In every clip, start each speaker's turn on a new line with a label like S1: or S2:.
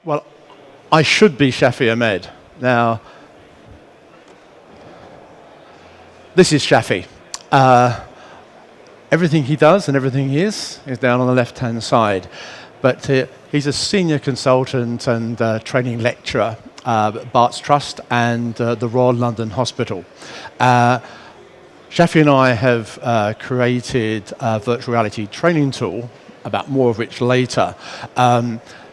S1: Well, I should be Shafi Ahmed. Now, this is Shafi. Everything he does and everything he is down on the left-hand side. But he's a senior consultant and training lecturer at Barts Trust and the Royal London Hospital. Shafi and I have created a virtual reality training tool, about more of which later.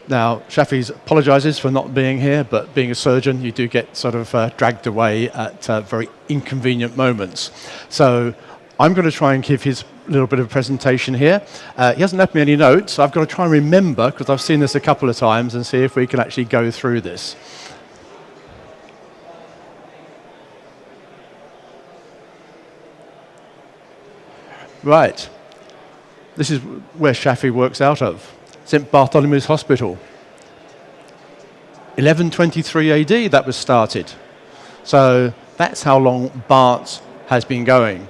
S1: Now, Shafi apologises for not being here, but being a surgeon, you do get sort of dragged away at very inconvenient moments. So I'm going to try and give his little bit of a presentation here. He hasn't left me any notes, so I've got to try and remember, because I've seen this a couple of times, and see if we can actually go through this. Right. This is where Shafi works out of. St Bartholomew's Hospital. 1123 AD that was started. So that's how long Barts has been going.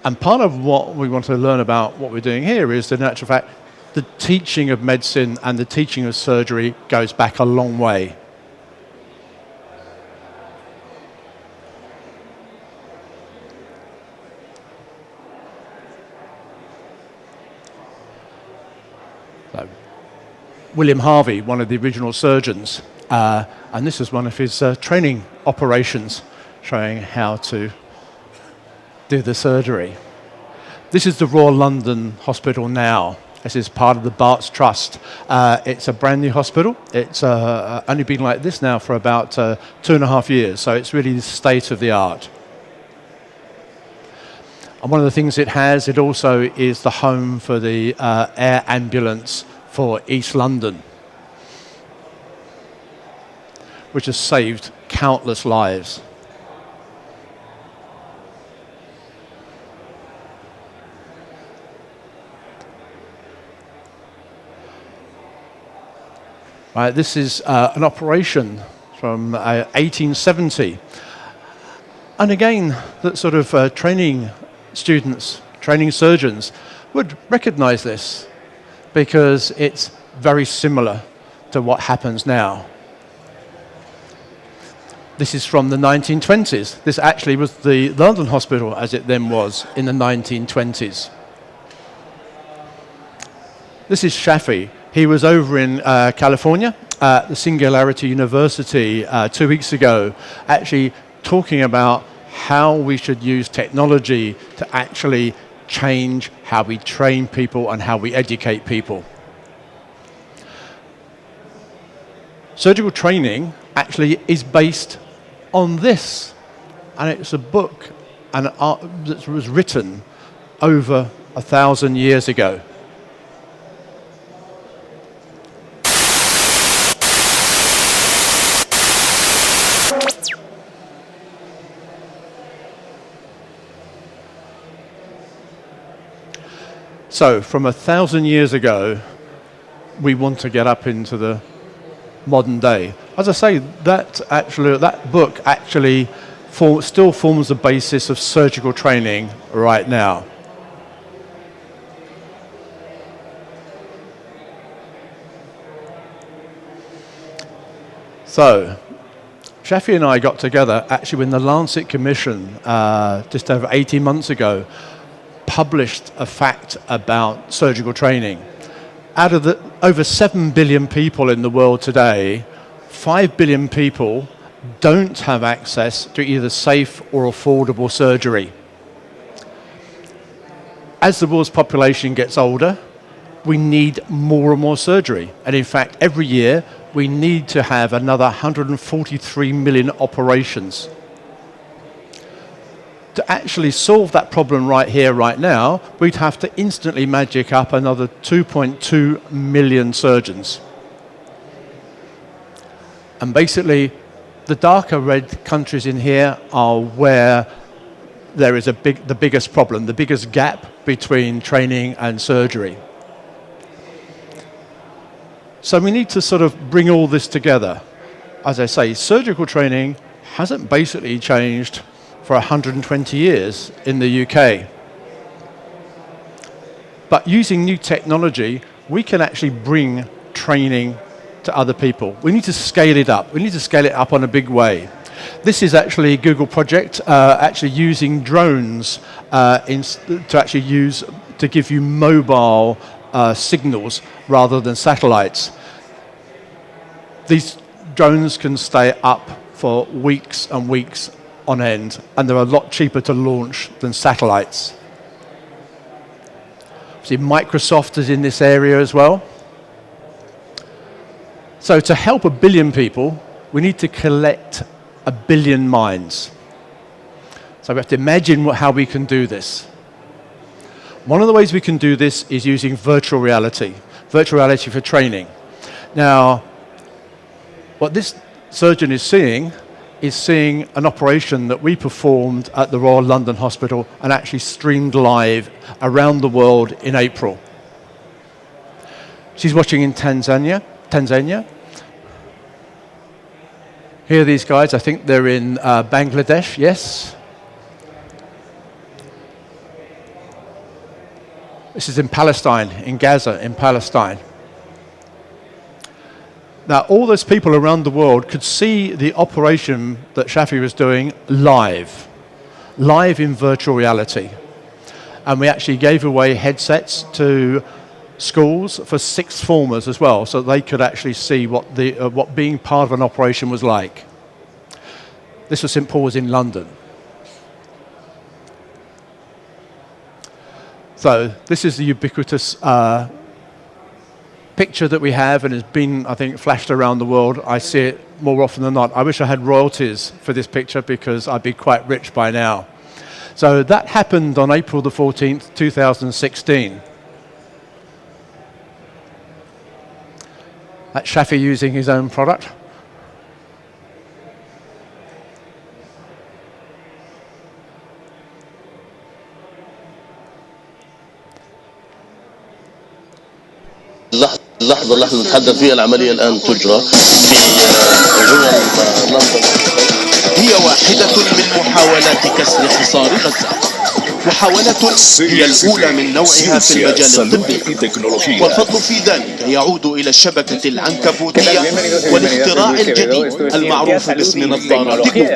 S1: And part of what we want to learn about what we're doing here is that in actual fact, the teaching of medicine and the teaching of surgery goes back a long way. So, William Harvey, one of the original surgeons, and this is one of his training operations, showing how to do the surgery. This is the Royal London Hospital now. This is part of the Barts Trust. It's a brand new hospital. It's only been like this now for about 2.5 years, so it's really the state of the art. And one of the things it has, it also is the home for the air ambulance for East London, which has saved countless lives. Right, this is an operation from 1870. And again, that sort of training students, training surgeons would recognize this because it's very similar to what happens now. This is from the 1920s. This actually was the London Hospital as it then was in the 1920s. This is Shafi. He was over in California at the Singularity University 2 weeks ago, actually talking about how we should use technology to actually change how we train people and how we educate people. Surgical training actually is based on this, and it's a book and an art that was written over 1,000 years ago. So from 1,000 years ago, we want to get up into the modern day. As I say, that book actually still forms the basis of surgical training right now. So, Shafi and I got together actually when the Lancet Commission, just over 18 months ago, published a fact about surgical training. Out of the over 7 billion people in the world today, 5 billion people don't have access to either safe or affordable surgery. As the world's population gets older, we need more and more surgery. And in fact, every year, we need to have another 143 million operations. To actually solve that problem right here, right now, we'd have to instantly magic up another 2.2 million surgeons. And basically, the darker red countries in here are where there is the biggest problem, the biggest gap between training and surgery. So we need to sort of bring all this together. As I say, surgical training hasn't basically changed for 120 years in the UK. But using new technology, we can actually bring training to other people. We need to scale it up. We need to scale it up on a big way. This is actually a Google project, actually using drones to give you mobile signals rather than satellites. These drones can stay up for weeks and weeks on end, and they're a lot cheaper to launch than satellites. See, Microsoft is in this area as well. So to help 1 billion people, we need to collect 1 billion minds. So we have to imagine how we can do this. One of the ways we can do this is using virtual reality for training. Now, what this surgeon is seeing an operation that we performed at the Royal London Hospital and actually streamed live around the world in April. She's watching in Tanzania. Here are these guys. I think they're in Bangladesh, yes? This is in Palestine, in Gaza, in Palestine. Now, all those people around the world could see the operation that Shafi was doing live in virtual reality. And we actually gave away headsets to schools for sixth formers as well, so they could actually see what being part of an operation was like. This was St. Paul's in London. So this is the ubiquitous picture that we have, and has been, I think, flashed around the world. I see it more often than not. I wish I had royalties for this picture because I'd be quite rich by now. So that happened on April the 14th, 2016. That's Shafi using his own product.
S2: اللحظة اللي احنا نتحدث فيها العملية الآن تجرى في لندن. هي واحدة من محاولات كسر حصار غزة. محاولة هي الأولى من نوعها في المجال الطبي، والفضل في ذلك يعود إلى الشبكة العنكبوتية والاختراع الجديد المعروف باسم نظارات جوجل.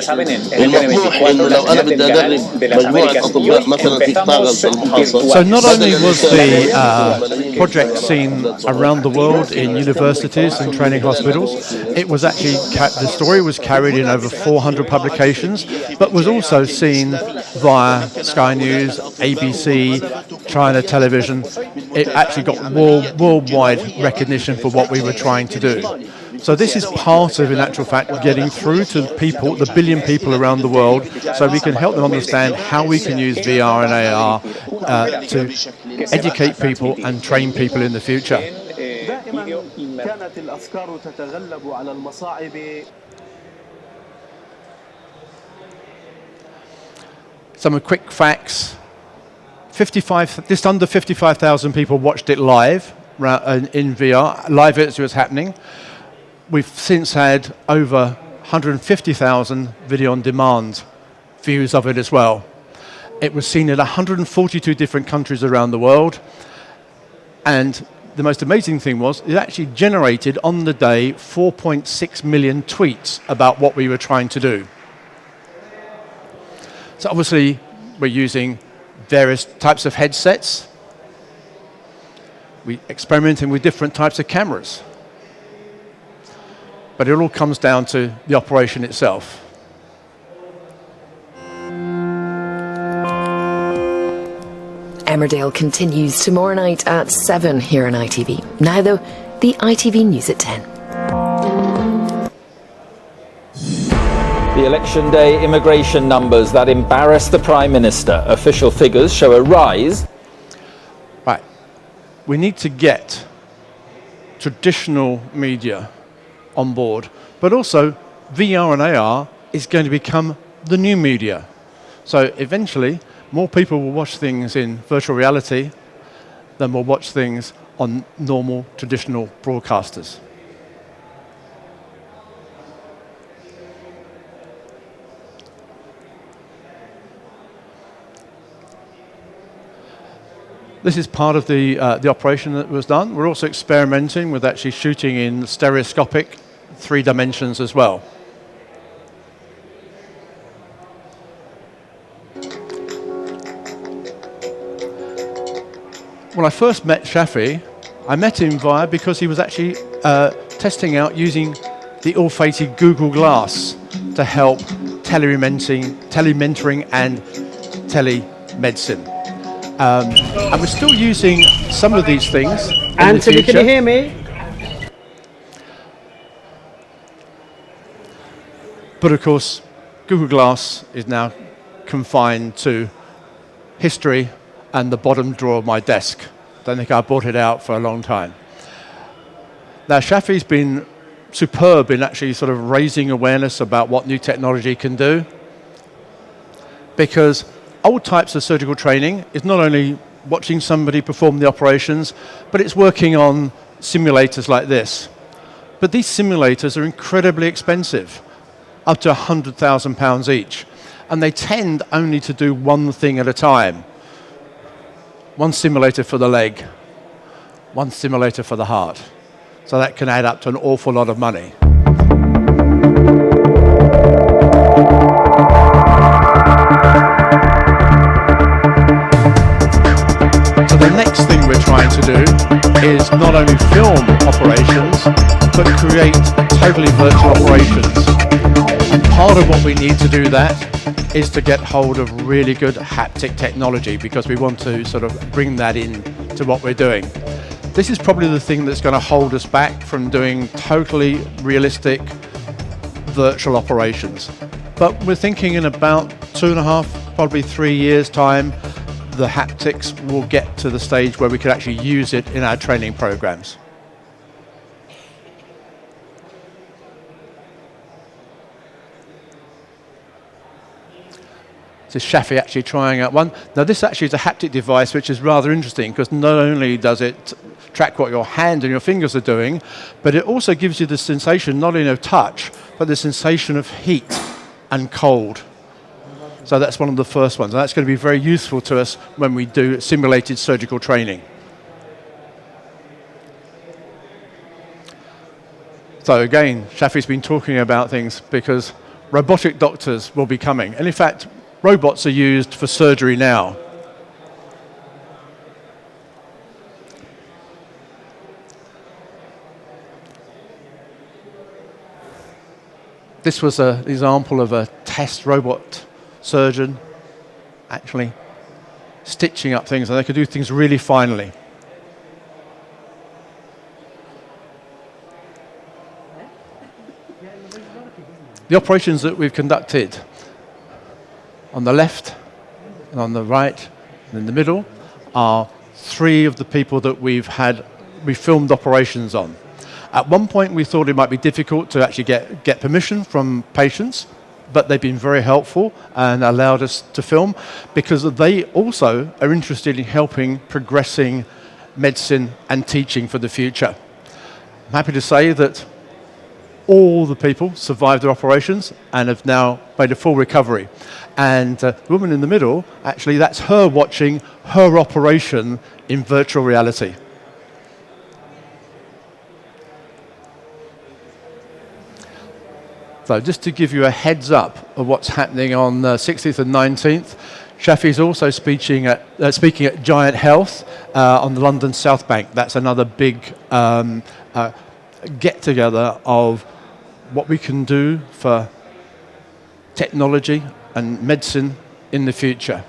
S2: المطروح إنه لو أنا بدي أدرب مجموعة أطباء مثلا في قطاع غزة المحاصر.
S1: So not only was the project seen around the world in universities and training hospitals, it was actually the story was carried in over 400 publications, but was also seen via Sky News, ABC, China television. It actually got worldwide recognition for what we were trying to do. So this is part of, in actual fact, getting through to people, the 1 billion people around the world, so we can help them understand how we can use VR and AR to educate people and train people in the future. Some quick facts. Just under 55,000 people watched it live in VR, live as it was happening. We've since had over 150,000 video on demand views of it as well. It was seen in 142 different countries around the world. And the most amazing thing was it actually generated on the day 4.6 million tweets about what we were trying to do. So obviously, we're using various types of headsets. We're experimenting with different types of cameras. But it all comes down to the operation itself.
S3: Emmerdale continues tomorrow night at 7 here on ITV. Now, though, the ITV News at 10.
S4: The election day immigration numbers that embarrass the Prime Minister. Official figures show a rise.
S1: Right. We need to get traditional media on board, but also VR and AR is going to become the new media. So eventually, more people will watch things in virtual reality than will watch things on normal, traditional broadcasters. This is part of the operation that was done. We're also experimenting with actually shooting in stereoscopic 3 dimensions as well. When I first met Shafi, I met him because he was actually testing out using the ill-fated Google Glass to help telementoring and telemedicine. And we're still using some of these things in
S5: Anthony,
S1: the future.
S5: can you hear me?
S1: But of course, Google Glass is now confined to history and the bottom drawer of my desk. Don't think I brought it out for a long time. Now, Shafi's been superb in actually sort of raising awareness about what new technology can do, because old types of surgical training is not only watching somebody perform the operations, but it's working on simulators like this. But these simulators are incredibly expensive, up to £100,000 each, and they tend only to do one thing at a time. One simulator for the leg, one simulator for the heart. So that can add up to an awful lot of money. So the next thing we're trying to do is not only film operations, but create totally virtual operations. And part of what we need to do that is to get hold of really good haptic technology, because we want to sort of bring that in to what we're doing. This is probably the thing that's going to hold us back from doing totally realistic virtual operations. But we're thinking in about 2.5, probably 3 years' time, the haptics will get to the stage where we can actually use it in our training programs. This is Shafi actually trying out one. Now this actually is a haptic device, which is rather interesting, because not only does it track what your hand and your fingers are doing, but it also gives you the sensation not only of touch, but the sensation of heat and cold. So that's one of the first ones, and that's going to be very useful to us when we do simulated surgical training. So again, Shafi's been talking about things because robotic doctors will be coming. And in fact, robots are used for surgery now. This was an example of a test robot surgeon actually stitching up things, and they could do things really finely. The operations that we've conducted on the left and on the right and in the middle are 3 of the people that we filmed operations on. At one point we thought it might be difficult to actually get permission from patients, but they've been very helpful and allowed us to film, because they also are interested in helping progressing medicine and teaching for the future. I'm happy to say that all the people survived their operations and have now made a full recovery. And the woman in the middle, actually, that's her watching her operation in virtual reality. So just to give you a heads up of what's happening on the 16th and 19th, Shafi's also speaking at Giant Health on the London South Bank. That's another big get-together of what we can do for technology and medicine in the future.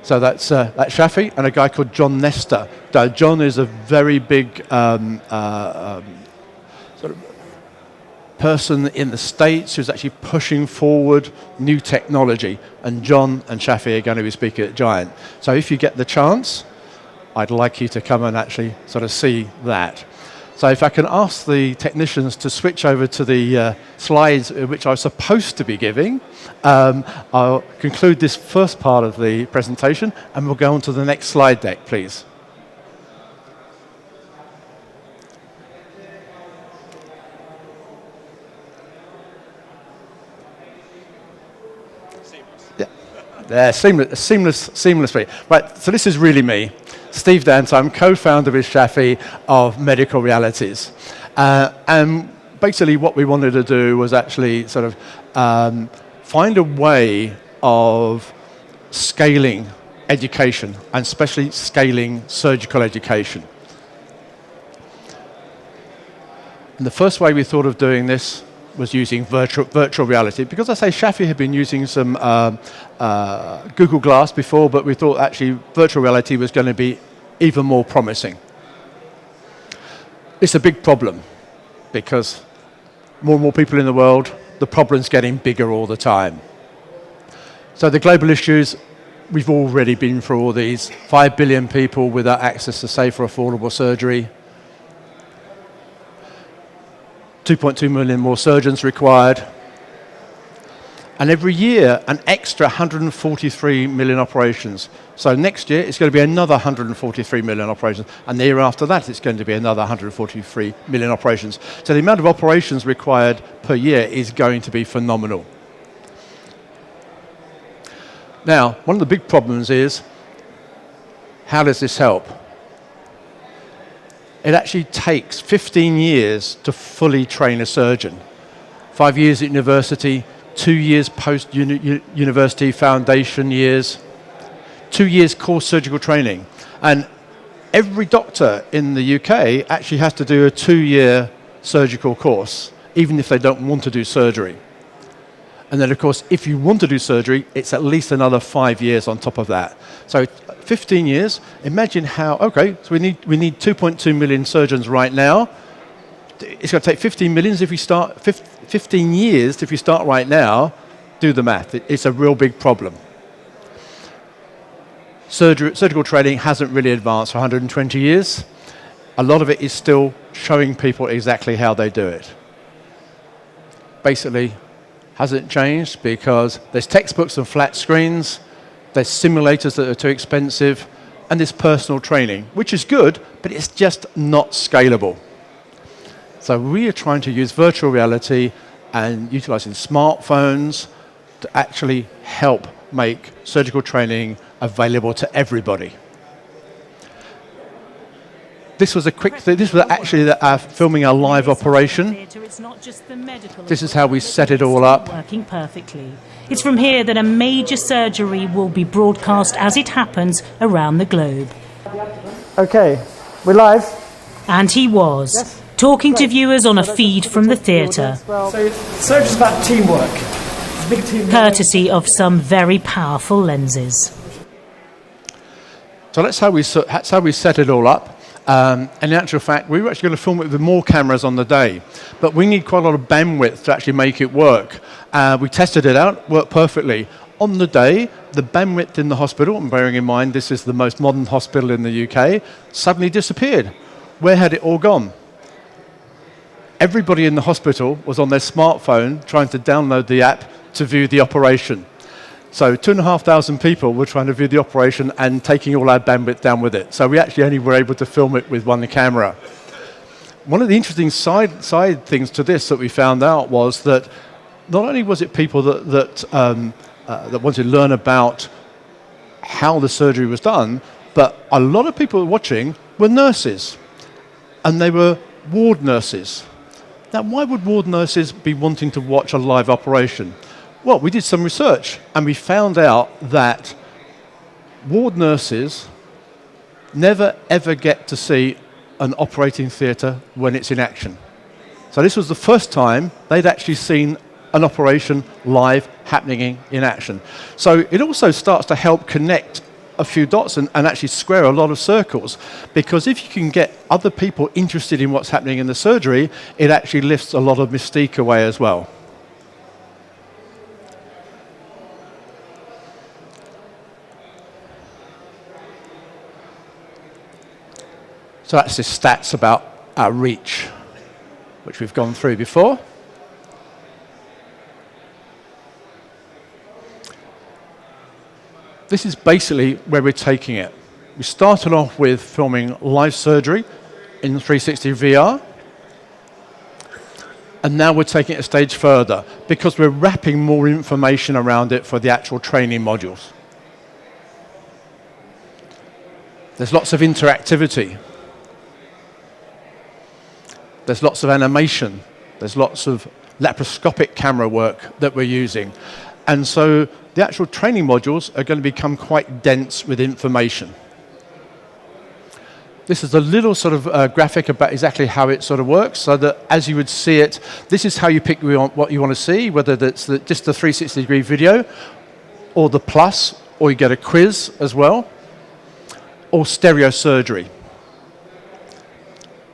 S1: So that's Shafi and a guy called John Nestor. John is a very big sort of person in the States who's actually pushing forward new technology, and John and Shafi are going to be speaking at Giant. So if you get the chance, I'd like you to come and actually sort of see that. So if I can ask the technicians to switch over to the slides which I was supposed to be giving, I'll conclude this first part of the presentation and we'll go on to the next slide deck, please. Yeah. Yeah, seamlessly. Right, so this is really me. Steve Dance, I'm co-founder with Shafi of Medical Realities. And basically what we wanted to do was actually sort of find a way of scaling education, and especially scaling surgical education. And the first way we thought of doing this was using virtual reality, because I say Shafi had been using some Google Glass before, but we thought actually virtual reality was going to be even more promising. It's a big problem, because more and more people in the world, the problem's getting bigger all the time. So the global issues, we've already been through all these. 5 billion people without access to safe or affordable surgery. 2.2 million more surgeons required. And every year, an extra 143 million operations. So next year, it's going to be another 143 million operations. And the year after that, it's going to be another 143 million operations. So the amount of operations required per year is going to be phenomenal. Now, one of the big problems is, how does this help? It actually takes 15 years to fully train a surgeon. 5 years at university, 2 years post-university foundation years, 2 years core surgical training. And every doctor in the UK actually has to do a 2-year surgical course, even if they don't want to do surgery. And then, of course, if you want to do surgery, it's at least another 5 years on top of that. So 15 years, imagine how, okay, so we need 2.2 million surgeons right now. It's going to take 15 million if we start, 15 years if you start right now. Do the math. It's a real big problem. Surgical training hasn't really advanced for 120 years. A lot of it is still showing people exactly how they do it. Basically, hasn't changed because there's textbooks and flat screens, there's simulators that are too expensive, and there's personal training, which is good, but it's just not scalable. So we are trying to use virtual reality and utilizing smartphones to actually help make surgical training available to everybody. This was a quick thing. This was actually filming our live operation. This is how we set it all up.
S5: Working perfectly. It's from here that a major surgery will be broadcast as it happens around the globe.
S6: Okay, we're live.
S5: And he was, yes, talking to viewers on a feed from the theatre.
S6: So surgery's about teamwork. It's a big team.
S5: Courtesy of some very powerful lenses.
S1: So that's how we set it all up. And in actual fact, we were actually going to film it with more cameras on the day. But we need quite a lot of bandwidth to actually make it work. We tested it out, worked perfectly. On the day, the bandwidth in the hospital, and bearing in mind this is the most modern hospital in the UK, suddenly disappeared. Where had it all gone? Everybody in the hospital was on their smartphone trying to download the app to view the operation. So 2,500 people were trying to view the operation and taking all our bandwidth down with it. So we actually only were able to film it with one camera. One of the interesting side things to this that we found out was that not only was it people that wanted to learn about how the surgery was done, but a lot of people watching were nurses, and they were ward nurses. Now, why would ward nurses be wanting to watch a live operation? Well, we did some research, and we found out that ward nurses never ever get to see an operating theatre when it's in action. So this was the first time they'd actually seen an operation live happening in action. So it also starts to help connect a few dots and actually square a lot of circles, because if you can get other people interested in what's happening in the surgery, it actually lifts a lot of mystique away as well. So that's the stats about our reach, which we've gone through before. This is basically where we're taking it. We started off with filming live surgery in 360 VR. And now we're taking it a stage further because we're wrapping more information around it for the actual training modules. There's lots of interactivity. There's lots of animation. There's lots of laparoscopic camera work that we're using. And so the actual training modules are going to become quite dense with information. This is a little sort of graphic about exactly how it sort of works, so that as you would see it, this is how you pick what you want to see, whether that's just the 360-degree video, or the plus, or you get a quiz as well, or stereo surgery.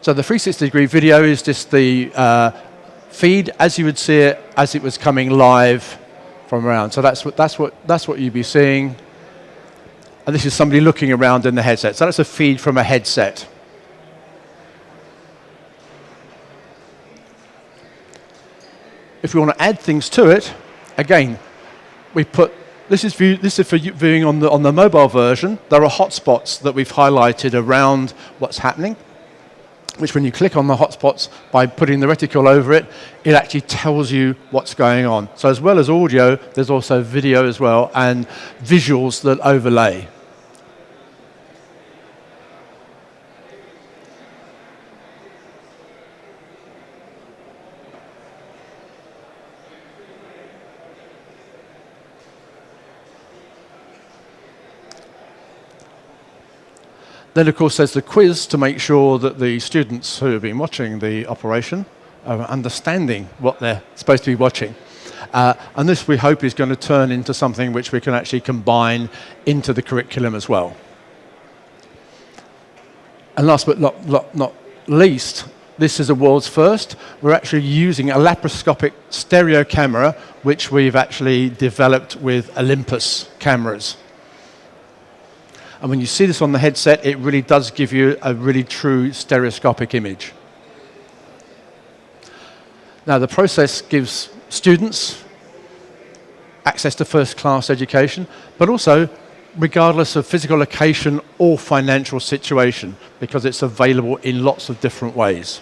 S1: So the 360-degree video is just the feed as you would see it as it was coming live from around. So that's what you'd be seeing. And this is somebody looking around in the headset. So that's a feed from a headset. If we want to add things to it, again, we put this is for viewing on the mobile version. There are hotspots that we've highlighted around what's happening, which when you click on the hotspots by putting the reticle over it, it actually tells you what's going on. So as well as audio, there's also video as well and visuals that overlay. Then, of course, there's the quiz to make sure that the students who have been watching the operation are understanding what they're supposed to be watching. And this, we hope, is going to turn into something which we can actually combine into the curriculum as well. And last but not least, this is a world's first. We're actually using a laparoscopic stereo camera, which we've actually developed with Olympus cameras. And when you see this on the headset, it really does give you a really true stereoscopic image. Now, the process gives students access to first-class education, but also regardless of physical location or financial situation, because it's available in lots of different ways.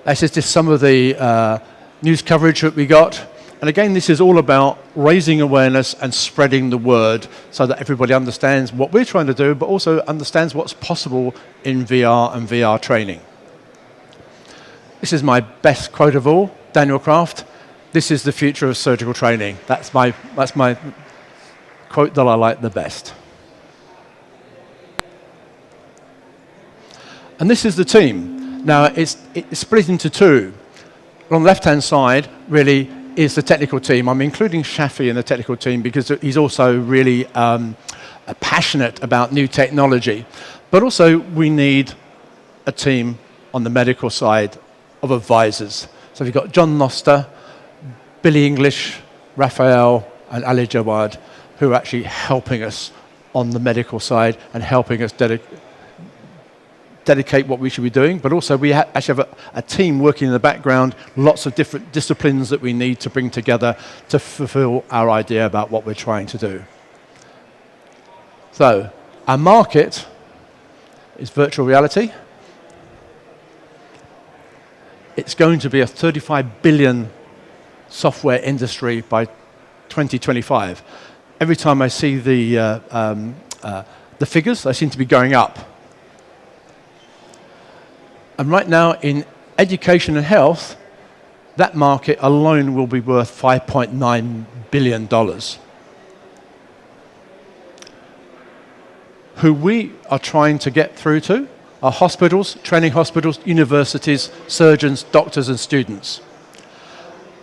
S1: This is just some of the news coverage that we got. And again, this is all about raising awareness and spreading the word so that everybody understands what we're trying to do, but also understands what's possible in VR and VR training. This is my best quote of all, Daniel Kraft. This is the future of surgical training. That's my quote that I like the best. And this is the team. Now, it's split into two. On the left-hand side, really, is the technical team. I'm including Shafi in the technical team because he's also really passionate about new technology. But also, we need a team on the medical side of advisors. So we've got John Noster, Billy English, Raphael, and Ali Jawad, who are actually helping us on the medical side and helping us dedicate what we should be doing, but also we actually have a team working in the background, lots of different disciplines that we need to bring together to fulfill our idea about what we're trying to do. So, our market is virtual reality. It's going to be a 35 billion software industry by 2025. Every time I see the figures, they seem to be going up. And right now, in education and health, that market alone will be worth $5.9 billion. Who we are trying to get through to are hospitals, training hospitals, universities, surgeons, doctors, and students.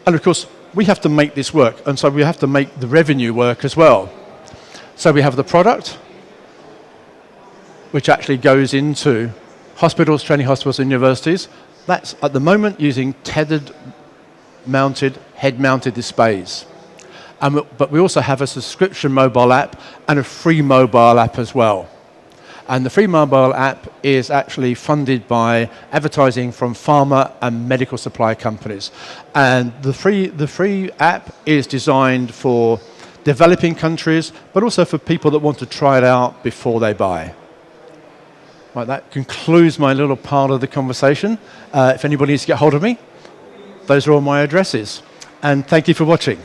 S1: And of course, we have to make this work, and so we have to make the revenue work as well. So we have the product, which actually goes into hospitals, training hospitals, and universities. That's at the moment using tethered, mounted, head-mounted displays. But we also have a subscription mobile app and a free mobile app as well. And the free mobile app is actually funded by advertising from pharma and medical supply companies. And the free app is designed for developing countries, but also for people that want to try it out before they buy. Right, that concludes my little part of the conversation. If anybody needs to get hold of me, those are all my addresses. And thank you for watching.